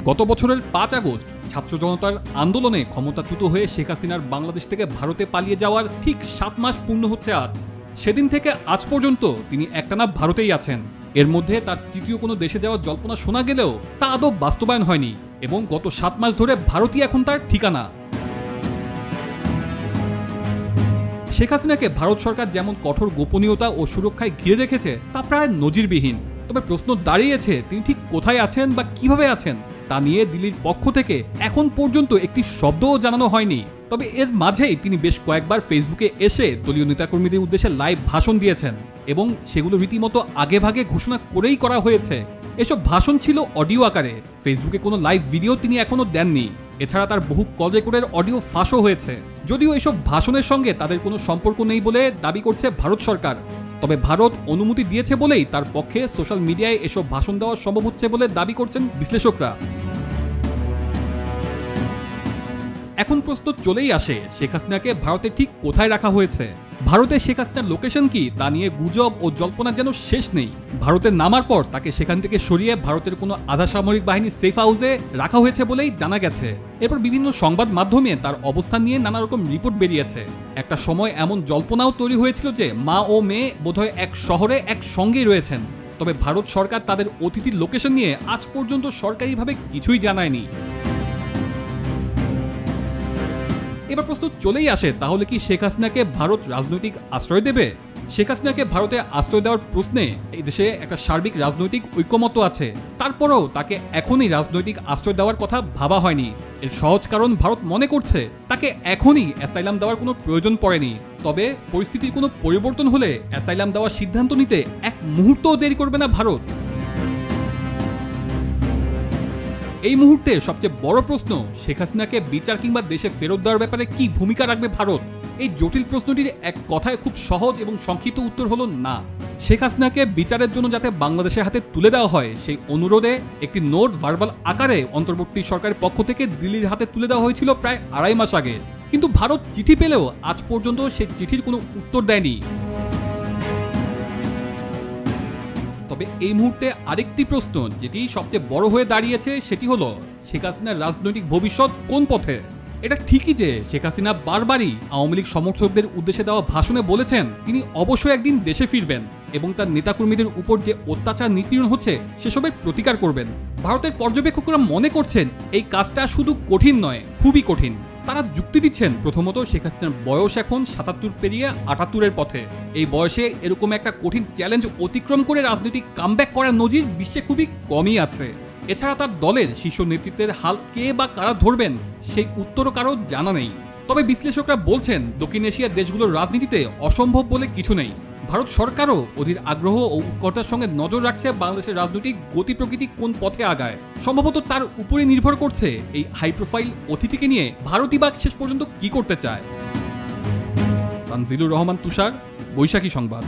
গত বছরের ৫ আগস্ট ছাত্র জনতার আন্দোলনে ক্ষমতাচ্যুত হয়ে শেখ হাসিনার বাংলাদেশ থেকে ভারতে পালিয়ে যাওয়ার ঠিক ৭ মাস পূর্ণ হচ্ছে আজ। সেদিন থেকে আজ পর্যন্ত তিনি একটানা ভারতেই আছেন। এর মধ্যে তার তৃতীয় কোনো দেশে যাওয়ার জল্পনা শোনা গেলেও তা আদৌ বাস্তবায়ন হয়নি এবং গত ৭ মাস ধরে ভারতই এখন তার ঠিকানা। শেখ হাসিনাকে ভারত সরকার যেমন কঠোর গোপনীয়তা ও সুরক্ষায় ঘিরে রেখেছে তা প্রায় নজিরবিহীন। তবে প্রশ্ন দাঁড়িয়েছে তিনি ঠিক কোথায় আছেন বা কিভাবে আছেন তা নিয়ে দিল্লির পক্ষ থেকে এখন পর্যন্ত একটি শব্দও জানানো হয়নি। তবে এর মাঝেই তিনি বেশ কয়েকবার ফেসবুকে এসে দলীয় নেতাকর্মীদের উদ্দেশ্যে লাইভ ভাষণ দিয়েছেন এবং সেগুলো রীতিমতো আগেভাগে ঘোষণা করেই করা হয়েছে। এসব ভাষণ ছিল অডিও আকারে, ফেসবুকে কোনো লাইভ ভিডিও তিনি এখনো দেননি। এছাড়া তার বহু কল রেকর্ডের অডিও ফাঁসও হয়েছে। যদিও এসব ভাষণের সঙ্গে তাদের কোনো সম্পর্ক নেই বলে দাবি করছে ভারত সরকার, তবে ভারত অনুমতি দিয়েছে বলেই তার পক্ষে সোশ্যাল মিডিয়ায় এসব ভাষণ দেওয়া সম্ভব হচ্ছে বলে দাবি করছেন বিশ্লেষকরা। এখন প্রশ্ন চলেই আসে শেখ হাসিনাকে ভারতে ঠিক কোথায় রাখা হয়েছে। ভারতে শেখ হাসিনার লোকেশন কি তা নিয়ে গুজব ও জল্পনা যেন শেষ নেই। ভারতে নামার পর তাকে সেখান থেকে সরিয়ে ভারতের কোনো আধা সামরিক বাহিনীর সেফ হাউসে রাখা হয়েছে বলেই জানা গেছে। এরপর বিভিন্ন সংবাদ মাধ্যমে তার অবস্থান নিয়ে নানা রকম রিপোর্ট বেরিয়েছে। একটা সময় এমন জল্পনাও তৈরি হয়েছিল যে মা ও মেয়ে বোধহয় এক শহরে একসঙ্গেই রয়েছেন। তবে ভারত সরকার তাদের অতিথির লোকেশন নিয়ে আজ পর্যন্ত সরকারিভাবে কিছুই জানায়নি। এবার প্রশ্ন চলেই আসে, তাহলে কি শেখ হাসিনাকে ভারত রাজনৈতিক আশ্রয় দেবে? শেখ হাসিনাকে ভারতে আশ্রয় দেওয়ার প্রশ্নে এই দেশে একটা সার্বিক রাজনৈতিক ঐক্যমত্য আছে। তারপরেও তাকে এখনই রাজনৈতিক আশ্রয় দেওয়ার কথা ভাবা হয়নি। এর সহজ কারণ ভারত মনে করছে তাকে এখনই অ্যাসাইলাম দেওয়ার কোনো প্রয়োজন পড়েনি। তবে পরিস্থিতির কোনো পরিবর্তন হলে অ্যাসাইলাম দেওয়ার সিদ্ধান্ত নিতে এক মুহূর্তও দেরি করবে না ভারত। এই মুহূর্তে সবচেয়ে বড় প্রশ্ন, শেখ হাসিনাকে বিচার কিংবা দেশে ফেরত দেওয়ার ব্যাপারে কি ভূমিকা রাখবে ভারত? এই জটিল প্রশ্নটির এক কথায় খুব সহজ এবং সংক্ষিপ্ত উত্তর হলো না। শেখ হাসিনাকে বিচারের জন্য যাতে বাংলাদেশের হাতে তুলে দেওয়া হয় সেই অনুরোধে একটি নোট ভার্বাল আকারে অন্তর্বর্তী সরকারের পক্ষ থেকে দিল্লির হাতে তুলে দেওয়া হয়েছিল প্রায় ২.৫ মাস আগে। কিন্তু ভারত চিঠি পেলেও আজ পর্যন্ত সেই চিঠির কোনো উত্তর দেয়নি। তবে এই মুহূর্তে আরেকটি প্রশ্ন যেটি সবচেয়ে বড় হয়ে দাঁড়িয়েছে সেটি হলো শেখ হাসিনার রাজনৈতিক ভবিষ্যৎ কোন পথে। এটা ঠিকই যে শেখ হাসিনা বারবারই আওয়ামী লীগ সমর্থকদের উদ্দেশ্যে দেওয়া ভাষণে বলেছেন তিনি অবশ্যই একদিন দেশে ফিরবেন এবং তার নেতাকর্মীদের উপর যে অত্যাচার নিপীড়ন হচ্ছে সেসবের প্রতিকার করবেন। ভারতের পর্যবেক্ষকরা মনে করছেন এই কাজটা শুধু কঠিন নয়, খুবই কঠিন। তারা যুক্তি দিচ্ছেন, প্রথমত শেখ হাসিনার বয়স এখন ৭৭ পেরিয়ে ৭৮-এর পথে। এই বয়সে এরকম একটা কঠিন চ্যালেঞ্জ অতিক্রম করে রাজনৈতিক কামব্যাক করার নজির বিশ্বে খুবই কমই আছে। এছাড়া তার দলের শীর্ষ নেতৃত্বের হাল কে বা কারা ধরবেন সেই উত্তরও কারো জানা নেই। তবে বিশ্লেষকরা বলছেন দক্ষিণ এশিয়ার দেশগুলোর রাজনীতিতে অসম্ভব বলে কিছু নেই। ভারত সরকারও অধীর আগ্রহ ও উৎকর্ষার সঙ্গে নজর রাখছে বাংলাদেশের রাজনৈতিক গতি প্রকৃতি কোন পথে আগায়। সম্ভবত তার উপরে নির্ভর করছে এই হাই প্রোফাইল অতিথিকে নিয়ে ভারতই বা শেষ পর্যন্ত কি করতে চায়। তানজিলুর রহমান তুষার, বৈশাখী সংবাদ।